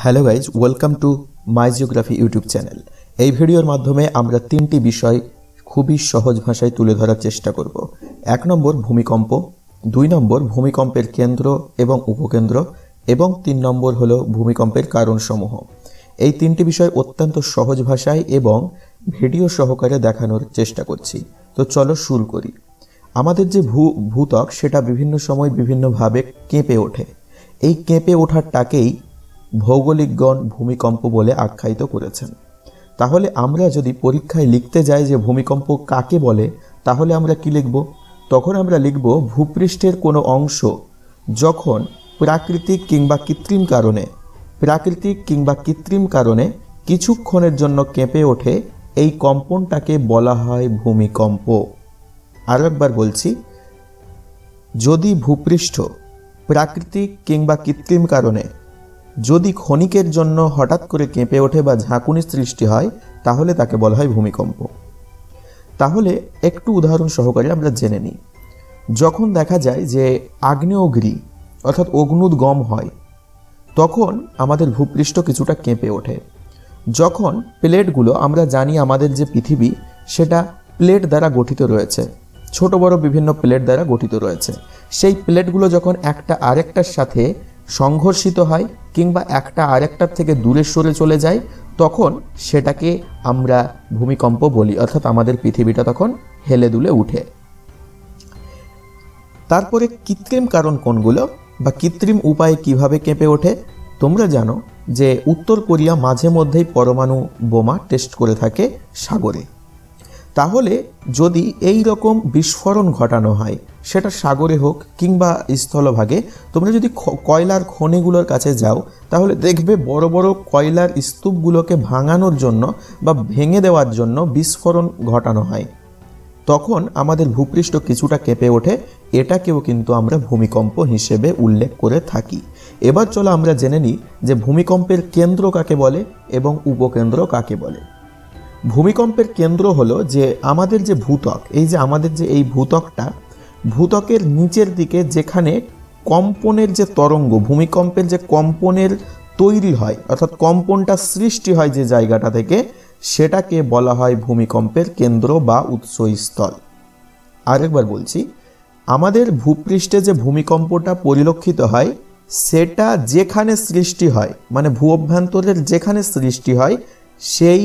Hello guys, welcome to my geography YouTube channel. এই ভিডিওর মাধ্যমে আমরা তিনটি বিষয় খুবই সহজ ভাষায় তুলে ধরার চেষ্টা করব। 1 নম্বর ভূমিকম্প, 2 নম্বর ভূমিকম্পের কেন্দ্র এবং উপকেন্দ্র, এবং 3 নম্বর হলো ভূমিকম্পের কারণসমূহ। এই তিনটি বিষয় অত্যন্ত সহজ ভাষায় এবং ভিডিও সহকারে দেখানোর চেষ্টা করছি। তো চলো শুরু করি। আমাদের যে ভূত্বক সেটা বিভিন্ন সময় বিভিন্নভাবে কেঁপে ওঠে। এই কেঁপে ওঠারটাকেই ভৌগোলিকগণ ভূমিকম্প বলে আখ্যায়িত করেছেন। তাহলে আমরা যদি পরীক্ষায় লিখতে যাই যে ভূমিকম্প কাকে বলে, তাহলে আমরা কি লিখব? তখন আমরা লিখব ভূপৃষ্ঠের কোনো অংশ যখন প্রাকৃতিক কিংবা কৃত্রিম কারণে কিছুক্ষণের জন্য কেঁপে ওঠে, এই কম্পনটাকে বলা হয় ভূমিকম্প। আরও একবার বলছি, যদি ভূপৃষ্ঠ প্রাকৃতিক কিংবা কৃত্রিম কারণে যদি ক্ষণিকের জন্য হঠাৎ করে কেঁপে ওঠে বা ঝাঁকুনি সৃষ্টি হয়, তাহলে তাকে বলা হয় ভূমিকম্প। তাহলে একটু উদাহরণ সহকারে আমরা জেনে নিই। যখন দেখা যায় যে আগ্নেয়গিরি অর্থাৎ অগ্নুদ্গম হয়, তখন আমাদের ভূপৃষ্ঠ কিছুটা কেঁপে ওঠে। যখন প্লেটগুলো, আমরা জানি আমাদের যে পৃথিবী সেটা প্লেট দ্বারা গঠিত রয়েছে, ছোট বড় বিভিন্ন প্লেট দ্বারা গঠিত রয়েছে। সেই প্লেটগুলো যখন একটা আরেকটার সাথে সংঘর্ষিত হয় কিংবা একটা আরেকটার থেকে দূরে সরে চলে যায়, তখন সেটাকে আমরা ভূমিকম্প বলি, অর্থাৎ আমাদের পৃথিবীটা তখন হেলে দুলে উঠে। তারপরে কৃত্রিম কারণ কোনগুলো বা কৃত্রিম উপায়ে কিভাবে কেঁপে ওঠে? তোমরা জানো যে উত্তর কোরিয়া মাঝে মধ্যেই পরমাণু বোমা টেস্ট করে থাকে সাগরে। তাহলে যদি এই রকম বিস্ফোরণ ঘটানো হয়, সেটা সাগরে হোক কিংবা স্থলভাগে, তোমরা যদি কয়লার খনিগুলোর কাছে যাও, তাহলে দেখবে বড় বড় কয়লার স্তূপগুলোকে ভাঙানোর জন্য বা ভেঙে দেওয়ার জন্য বিস্ফোরণ ঘটানো হয়। তখন আমাদের ভূপৃষ্ঠ কিছুটা কেঁপে ওঠে। এটাকেও কিন্তু আমরা ভূমিকম্প হিসেবে উল্লেখ করে থাকি। এবার চলো আমরা জেনে নিই যে ভূমিকম্পের কেন্দ্র কাকে বলে এবং উপকেন্দ্র কাকে বলে। ভূমিকম্পের কেন্দ্র হলো যে আমাদের যে ভূত্বক, এই ভূত্বকের নিচের দিকে যেখানে কম্পনের যে তরঙ্গ, ভূমিকম্পের যে কম্পনের তৈরি হয়, অর্থাৎ কম্পনটা সৃষ্টি হয় যে জায়গাটা থেকে, সেটাকে বলা হয় ভূমিকম্পের কেন্দ্র বা উৎসস্থল। আরেকবার বলছি, আমাদের ভূপৃষ্ঠে যে ভূমিকম্পটা পরিলক্ষিত হয়, সেটা যেখানে সৃষ্টি হয়, মানে ভূ অভ্যন্তরের যেখানে সৃষ্টি হয়, সেই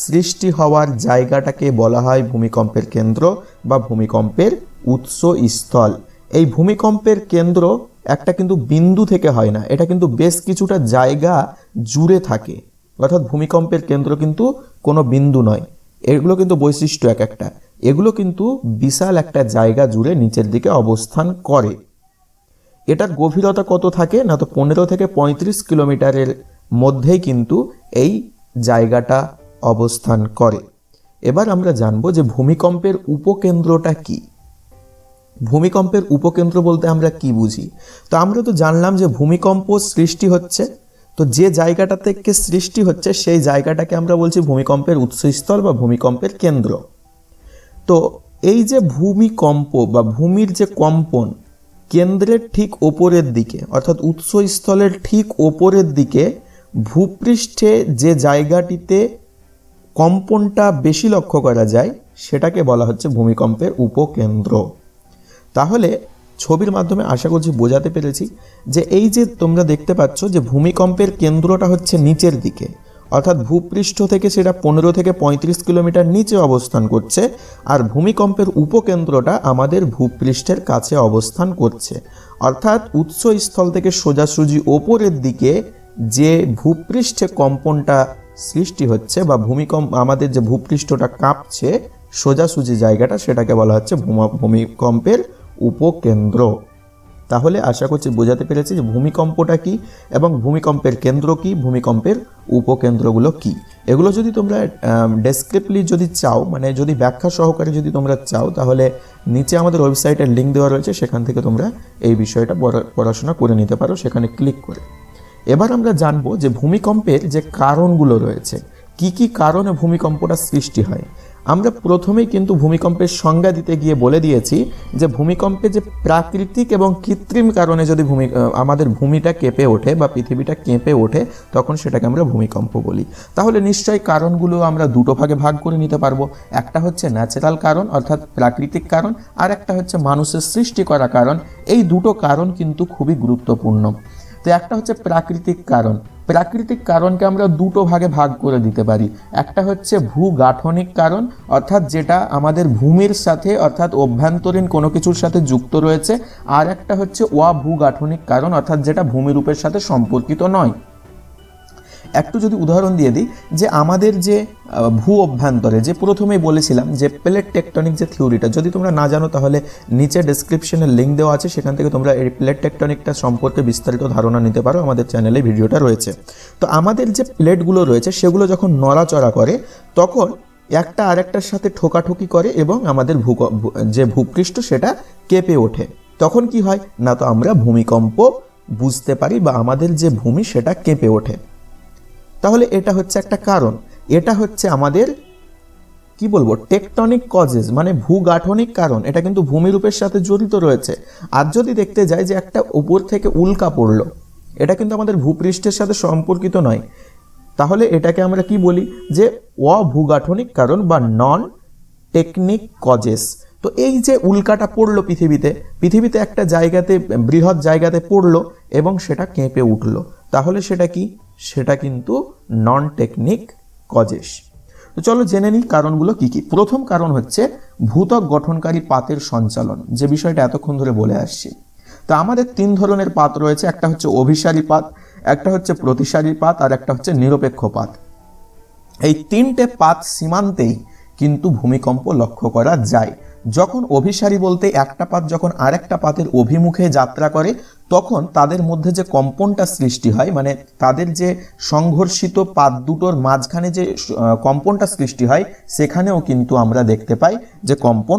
সৃষ্টি হওয়ার জায়গাটাকে বলা হয় ভূমিকম্পের কেন্দ্র বা ভূমিকম্পের উৎসস্থল। এই ভূমিকম্পের কেন্দ্র একটা কিন্তু বিন্দু থেকে হয় না, এটা কিন্তু বেশ কিছুটা জায়গা জুড়ে থাকে। অর্থাৎ ভূমিকম্পের কেন্দ্র কিন্তু কোনো বিন্দু নয়, এগুলো কিন্তু বৈশিষ্ট্য এক একটা, এগুলো কিন্তু বিশাল একটা জায়গা জুড়ে নিচের দিকে অবস্থান করে। এটার গভীরতা কত থাকে না, তো 15 থেকে 35 কিলোমিটারের মধ্যেই কিন্তু এই জায়গাটা অবস্থান করে। এবার আমরা জানবো যে ভূমিকম্পের উপকেন্দ্রটা কি। ভূমিকম্পের উপকেন্দ্র বলতে আমরা কি বুঝি? তো আমরা তো জানলাম যে ভূমিকম্প সৃষ্টি হচ্ছে, তো যে জায়গাটা থেকে সৃষ্টি হচ্ছে সেই জায়গাটাকে আমরা বলছি ভূমিকম্পের উৎসস্থল বা ভূমিকম্পের কেন্দ্র। তো এই যে ভূমিকম্প বা ভূমির যে কম্পন, কেন্দ্রের ঠিক ওপরের দিকে অর্থাৎ উৎসস্থলের ঠিক ওপরের দিকে ভূপৃষ্ঠে যে জায়গাটিতে কম্পনটা বেশি লক্ষ্য করা যায়, সেটাকে বলা হচ্ছে ভূমিকম্পের উপকেন্দ্র। তাহলে ছবির মাধ্যমে আশা করছি বোঝাতে পেরেছি যে এই যে তোমরা দেখতে পাচ্ছ যে ভূমিকম্পের কেন্দ্রটা হচ্ছে নিচের দিকে, অর্থাৎ ভূপৃষ্ঠ থেকে সেটা 15 থেকে 35 কিলোমিটার নিচে অবস্থান করছে, আর ভূমিকম্পের উপকেন্দ্রটা আমাদের ভূপৃষ্ঠের কাছে অবস্থান করছে। অর্থাৎ উৎসস্থল থেকে সোজাসুজি ওপরের দিকে যে ভূপৃষ্ঠে কম্পনটা সৃষ্টি হচ্ছে বা আমাদের যে ভূপৃষ্ঠটা কাঁপছে সোজাসুজি জায়গাটা, সেটাকে বলা হচ্ছে ভূমিকম্পের উপকেন্দ্র। তাহলে আশা করছি বোঝাতে পেরেছি যে ভূমিকম্পটা কি এবং ভূমিকম্পের কেন্দ্র কি, ভূমিকম্পের উপকেন্দ্রগুলো কি। এগুলো যদি তোমরা ডেসক্রিপটিভলি যদি চাও, মানে যদি ব্যাখ্যা সহকারে যদি তোমরা চাও, তাহলে নিচে আমাদের ওয়েবসাইটের লিঙ্ক দেওয়া রয়েছে, সেখান থেকে তোমরা এই বিষয়টা পড়াশোনা করে নিতে পারো সেখানে ক্লিক করে। এবার আমরা জানবো যে ভূমিকম্পের যে কারণগুলো রয়েছে, কি কি কারণে ভূমিকম্পটা সৃষ্টি হয়। আমরা প্রথমেই কিন্তু ভূমিকম্পের সংজ্ঞা দিতে গিয়ে বলে দিয়েছি যে ভূমিকম্পে যে প্রাকৃতিক এবং কৃত্রিম কারণে যদি আমাদের ভূমিটা কেঁপে ওঠে বা পৃথিবীটা কেঁপে ওঠে তখন সেটাকে আমরা ভূমিকম্প বলি। তাহলে নিশ্চয়ই কারণগুলো আমরা দুটো ভাগে ভাগ করে নিতে পারবো। একটা হচ্ছে ন্যাচারাল কারণ অর্থাৎ প্রাকৃতিক কারণ, আর একটা হচ্ছে মানুষের সৃষ্টি করা কারণ। এই দুটো কারণ কিন্তু খুবই গুরুত্বপূর্ণ। তো একটা হচ্ছে প্রাকৃতিক কারণ। প্রাকৃতিক কারণকে আমরা দুটো ভাগে ভাগ করে দিতে পারি। একটা হচ্ছে ভূগাঠনিক কারণ অর্থাৎ যেটা আমাদের ভূমির সাথে অর্থাৎ অভ্যন্তরীণ কোনো কিছুর সাথে যুক্ত রয়েছে, আর একটা হচ্ছে অভূগাঠনিক কারণ অর্থাৎ যেটা ভূমিরূপের সাথে সম্পর্কিত নয়। একটু যদি উদাহরণ দিয়ে দিই যে আমাদের যে ভূ অভ্যন্তরে যে প্রথমেই বলেছিলাম যে প্লেট টেকটনিক যে থিওরিটা, যদি তোমরা না জানো তাহলে নিচে ডেসক্রিপশনে লিঙ্ক দেওয়া আছে, সেখান থেকে তোমরা এই প্লেট টেকটনিকটা সম্পর্কে বিস্তারিত ধারণা নিতে পারো, আমাদের চ্যানেলে ভিডিওটা রয়েছে। তো আমাদের যে প্লেটগুলো রয়েছে সেগুলো যখন নড়াচড়া করে তখন একটা আরেকটার সাথে ঠোকাঠুকি করে এবং আমাদের যে ভূপৃষ্ঠ সেটা কেঁপে ওঠে। তখন কি হয় না, তো আমরা ভূমিকম্প বুঝতে পারি বা আমাদের যে ভূমি সেটা কেঁপে ওঠে। তাহলে এটা হচ্ছে একটা কারণ। এটা হচ্ছে আমাদের কি বলবো টেকটনিক কজেস মানে ভূগাঠনিক কারণ। এটা কিন্তু ভূমিরূপের সাথে জড়িত রয়েছে। আর যদি দেখতে যাই যে একটা উপর থেকে উল্কা পড়লো, এটা কিন্তু আমাদের ভূপৃষ্ঠের সাথে সম্পর্কিত নয়, তাহলে এটাকে আমরা কি বলি যে অভূগাঠনিক কারণ বা নন টেকনিক কজেস। তো এই যে উল্কাটা পড়লো পৃথিবীতে একটা জায়গাতে বৃহৎ জায়গাতে পড়লো এবং সেটা কেঁপে উঠলো, তাহলে সেটা কি, সেটা কিন্তু নন টেকনিক কজেস। তো চলো জেনে নিই কারণগুলো কি কি। প্রথম কারণ হচ্ছে ভূত্বক গঠনকারী পাতের সঞ্চালন, যে বিষয়টা এতক্ষণ ধরে বলে আসছি। তো আমাদের তিন ধরনের পাত রয়েছে, একটা হচ্ছে অভিসারী পাত, একটা হচ্ছে প্রতিসারী পাত, আর একটা হচ্ছে নিরপেক্ষ পাত। এই তিনটে পাত সীমান্তেই কিন্তু ভূমিকম্প লক্ষ্য করা যায়। যখন অভিসারী বলতে একটা পাত যখন আরেকটা পাতের অভিমুখে যাত্রা করে তখন তাদের মধ্যে যে কম্পনটা সৃষ্টি হয়, মানে তাদের যে সংঘর্ষিত পাত দুটোর মাঝখানে যে কম্পনটা সৃষ্টি হয়, সেখানেও কিন্তু আমরা দেখতে পাই যে কম্পন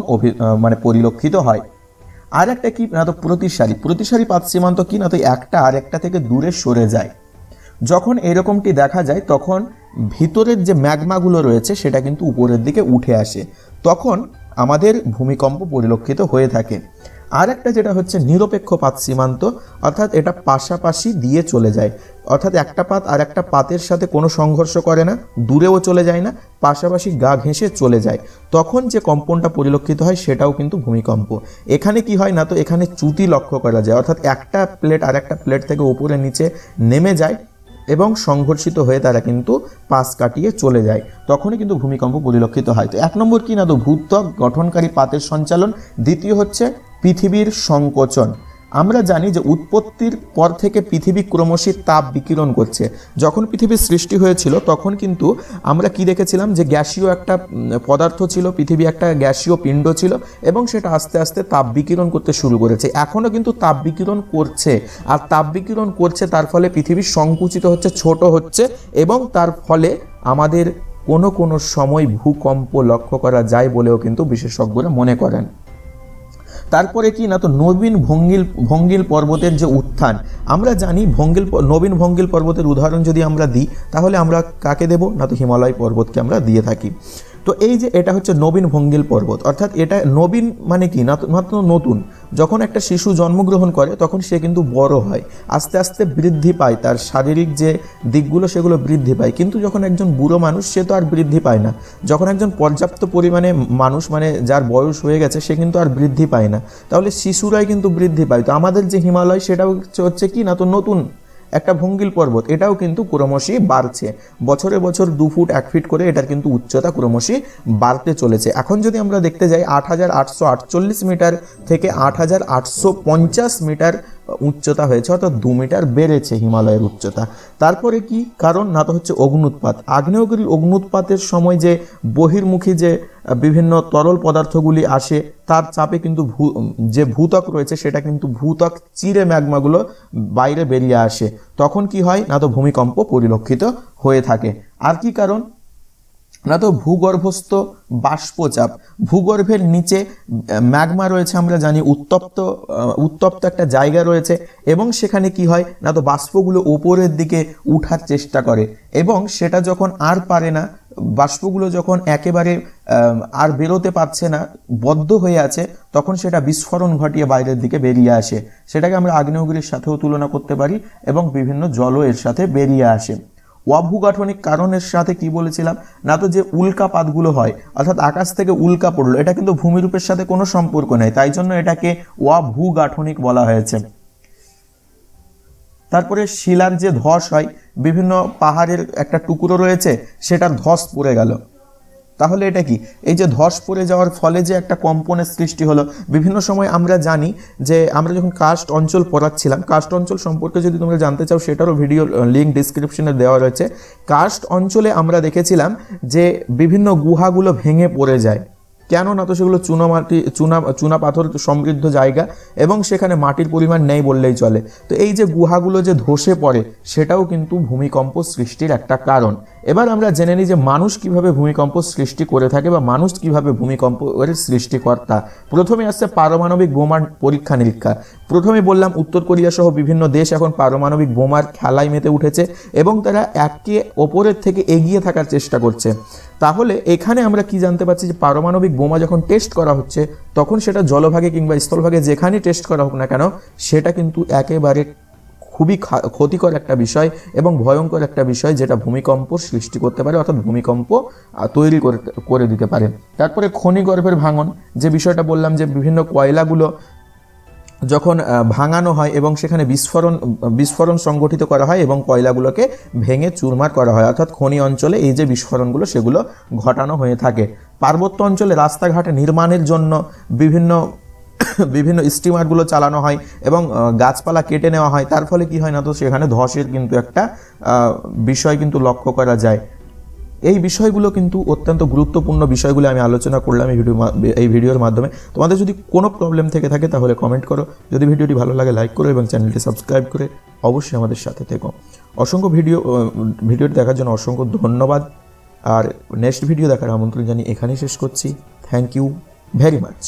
মানে পরিলক্ষিত হয়। আর একটা কি না, তো প্রতিসারী পাত সীমান্ত কি না, তো একটা আরেকটা থেকে দূরে সরে যায়। যখন এরকমটি দেখা যায় তখন ভিতরের যে ম্যাগমাগুলো রয়েছে সেটা কিন্তু উপরের দিকে উঠে আসে, তখন আমাদের ভূমিকম্প পরিলক্ষিত হয়ে থাকে। আর একটা যেটা হচ্ছে নিরপেক্ষ পাত সীমান্ত, অর্থাৎ এটা পাশাপাশি দিয়ে চলে যায়, অর্থাৎ একটা পাত আর একটা পাতের সাথে কোনো সংঘর্ষ করে না, দূরেও চলে যায় না, পাশাপাশি গা ঘেঁষে চলে যায়। তখন যে কম্পনটা পরিলক্ষিত হয় সেটাও কিন্তু ভূমিকম্প। এখানে কি হয় না, তো এখানে চ্যুতি লক্ষ্য করা যায়, অর্থাৎ একটা প্লেট আর একটা প্লেট থেকে উপরে নিচে নেমে যায় এবং সংঘর্ষিত হয়ে তারা কিন্তু পাশ কাটিয়ে চলে যায়, তখনই কিন্তু ভূমিকম্প পরিলক্ষিত হয়। তো এক নম্বর কি না, তো ভূত্বক গঠনকারী পাতের সঞ্চালন। দ্বিতীয় হচ্ছে পৃথিবীর সংকোচন। আমরা জানি যে উৎপত্তির পর থেকে পৃথিবী ক্রমশই তাপ বিকিরণ করছে। যখন পৃথিবীর সৃষ্টি হয়েছিল তখন কিন্তু আমরা কি দেখেছিলাম যে গ্যাসীয় একটা পদার্থ ছিল, পৃথিবী একটা গ্যাসীয় পিণ্ড ছিল এবং সেটা আস্তে আস্তে তাপ বিকিরণ করতে শুরু করেছে। এখনও কিন্তু তাপ বিকিরণ করছে, আর তাপ বিকিরণ করছে তার ফলে পৃথিবী সংকুচিত হচ্ছে, ছোট হচ্ছে এবং তার ফলে আমাদের কোনো কোনো সময় ভূকম্প লক্ষ্য করা যায় বলেও কিন্তু বিশেষজ্ঞরা মনে করেন। তারপরে কি না, তো ভঙ্গিল পর্বতের যে উত্থান। আমরা জানি নবীন ভঙ্গিল পর্বতের উদাহরণ যদি আমরা দিই তাহলে আমরা কাকে দেব না, তো হিমালয় পর্বতকে আমরা দিয়ে থাকি। তো এই যে এটা হচ্ছে নবীন ভঙ্গিল পর্বত, অর্থাৎ এটা নবীন মানে কি না, মাত্র নতুন। যখন একটা শিশু জন্মগ্রহণ করে তখন সে কিন্তু বড় হয়, আস্তে আস্তে বৃদ্ধি পায়, তার শারীরিক যে দিকগুলো সেগুলো বৃদ্ধি পায়। কিন্তু যখন একজন বুড়ো মানুষ সে তো আর বৃদ্ধি পায় না। যখন একজন পর্যাপ্ত পরিমাণে মানুষ মানে যার বয়স হয়ে গেছে সে কিন্তু আর বৃদ্ধি পায় না, তাহলে শিশুরাই কিন্তু বৃদ্ধি পায়। তো আমাদের যে হিমালয় সেটাও হচ্ছে কি না, তো নতুন একটা ভঙ্গিল পর্বত, এটাও কিন্তু ক্রমশই বাড়ছে, বছরে বছর 2 ফুট 1 ফিট করে এটার কিন্তু উচ্চতা ক্রমশই বাড়তে চলেছে। এখন যদি আমরা দেখতে যাই 8848 মিটার থেকে 8850 মিটার উচ্চতা হয়েছে, অর্থাৎ 2 মিটার বেড়েছে হিমালয়ের উচ্চতা। তারপরে কি কারণ না, তো হচ্ছে অগ্নুৎপাত। আগ্নেয়গিরির অগ্নুৎপাতের সময় যে বহির্মুখী যে বিভিন্ন তরল পদার্থগুলি আসে তার চাপে কিন্তু যে ভূত্বক রয়েছে সেটা কিন্তু ভূত্বক চিরে ম্যাগমাগুলো বাইরে বেরিয়ে আসে, তখন কি হয় না, তো ভূমিকম্প পরিলক্ষিত হয়ে থাকে। আর কি কারণ না, তো ভূগর্ভস্থ বাষ্পচাপ। ভূগর্ভের নিচে ম্যাগমা রয়েছে, আমরা জানি উত্তপ্ত একটা জায়গা রয়েছে এবং সেখানে কি হয় না, তো বাষ্পগুলো উপরের দিকে উঠার চেষ্টা করে এবং সেটা যখন আর পারে না বাষ্পগুলো যখন একেবারে আর বেরোতে পারছে না, বদ্ধ হয়ে আছে, তখন সেটা বিস্ফোরণ ঘটিয়ে বাইরের দিকে বেরিয়ে আসে। সেটাকে আমরা আগ্নেয়গিরির সাথেও তুলনা করতে পারি এবং বিভিন্ন জলও এর সাথে বেরিয়ে আসে। অভূগাঠনিক কারণের সাথে কি বলেছিলাম না, তো যে উল্কাপাতগুলো হয় অর্থাৎ আকাশ থেকে উল্কা পড়লো, এটা কিন্তু ভূমিরূপের সাথে কোনো সম্পর্ক নেই, তাই জন্য এটাকে অভূগাঠনিক বলা হয়েছে। তারপরে শিলার যে ধস হয়, বিভিন্ন পাহাড়ের একটা টুকরো রয়েছে সেটার ধস পড়ে গেল, তাহলে এটা কি, এই যে ধস পড়ে যাওয়ার ফলে যে একটা কম্পনের সৃষ্টি হলো। বিভিন্ন সময় আমরা জানি যে আমরা যখন কার্স্ট অঞ্চল পড়াচ্ছিলাম, কার্স্ট অঞ্চল সম্পর্কে যদি তোমরা জানতে চাও সেটারও ভিডিও লিঙ্ক ডিসক্রিপশনে দেওয়া রয়েছে। কার্স্ট অঞ্চলে আমরা দেখেছিলাম যে বিভিন্ন গুহাগুলো ভেঙে পড়ে যায়, কেন না, তো সেগুলো চুনা পাথর সমৃদ্ধ জায়গা এবং সেখানে মাটির পরিমাণ নেই বললেই চলে। তো এই যে গুহাগুলো যে ধসে পড়ে সেটাও কিন্তু ভূমিকম্প সৃষ্টির একটা কারণ। এবার আমরা জেনে নিই যে মানুষ কিভাবে ভূমিকম্প সৃষ্টি করে থাকে বা মানুষ কিভাবে ভূমিকম্পের সৃষ্টিকর্তা। প্রথমে আসছে পারমাণবিক বোমার পরীক্ষা নিরীক্ষা। প্রথমে বললাম উত্তর কোরিয়া সহ বিভিন্ন দেশ এখন পারমাণবিক বোমার খেলায় মেতে উঠেছে এবং তারা একে অপরের থেকে এগিয়ে থাকার চেষ্টা করছে। তাহলে এখানে আমরা কি জানতে পারছি যে পারমাণবিক বোমা যখন টেস্ট করা হচ্ছে তখন সেটা জলভাগে কিংবা স্থলভাগে যেখানেই টেস্ট করা হোক না কেন, সেটা কিন্তু একেবারে খুবই ক্ষতিকর একটা বিষয় এবং ভয়ঙ্কর একটা বিষয়, যেটা ভূমিকম্প সৃষ্টি করতে পারে অর্থাৎ ভূমিকম্প তৈরি করে দিতে পারে। তারপরে খনিগর্ভের ভাঙন, যে বিষয়টা বললাম যে বিভিন্ন কয়লাগুলো যখন ভাঙানো হয় এবং সেখানে বিস্ফোরণ সংগঠিত করা হয় এবং কয়লাগুলোকে ভেঙে চুরমার করা হয়, অর্থাৎ খনি অঞ্চলে এই যে বিস্ফোরণগুলো সেগুলো ঘটানো হয়ে থাকে। পার্বত্য অঞ্চলে রাস্তাঘাটে নির্মাণের জন্য বিভিন্ন স্টিমারগুলো চালানো হয় এবং গাছপালা কেটে নেওয়া হয়, তার ফলে কি হয় না, তো সেখানে ধসের কিন্তু একটা বিষয় কিন্তু লক্ষ্য করা যায়। এই বিষয়গুলো কিন্তু অত্যন্ত গুরুত্বপূর্ণ বিষয়গুলো আমি আলোচনা করলাম এই ভিডিওর মাধ্যমে। তোমাদের যদি কোনো প্রবলেম থেকে থাকে তাহলে কমেন্ট করো, যদি ভিডিওটি ভালো লাগে লাইক করো এবং চ্যানেলটি সাবস্ক্রাইব করে অবশ্যই আমাদের সাথে থেকো। অসংখ্য ভিডিওটি দেখার জন্য অসংখ্য ধন্যবাদ, আর নেক্সট ভিডিও দেখার আমন্ত্রণ জানিয়ে এখানেই শেষ করছি। Thank you very much.